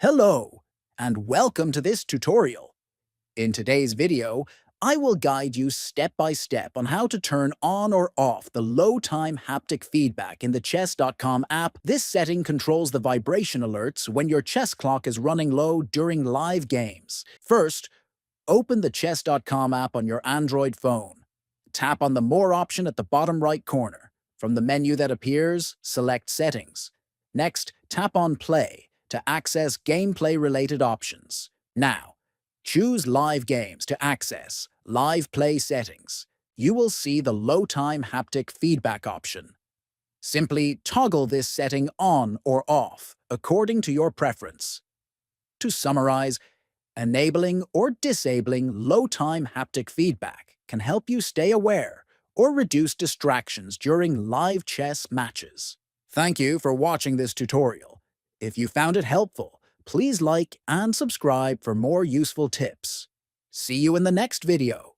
Hello, and welcome to this tutorial. In today's video, I will guide you step by step on how to turn on or off the low-time haptic feedback in the chess.com app. This setting controls the vibration alerts when your chess clock is running low during live games. First, open the chess.com app on your Android phone. Tap on the More option at the bottom right corner. From the menu that appears, select Settings. Next, tap on Play to access gameplay-related options. Now, choose Live Games to access Live Play settings. You will see the low-time haptic feedback option. Simply toggle this setting on or off according to your preference. To summarize, enabling or disabling low-time haptic feedback can help you stay aware or reduce distractions during live chess matches. Thank you for watching this tutorial. If you found it helpful, please like and subscribe for more useful tips. See you in the next video.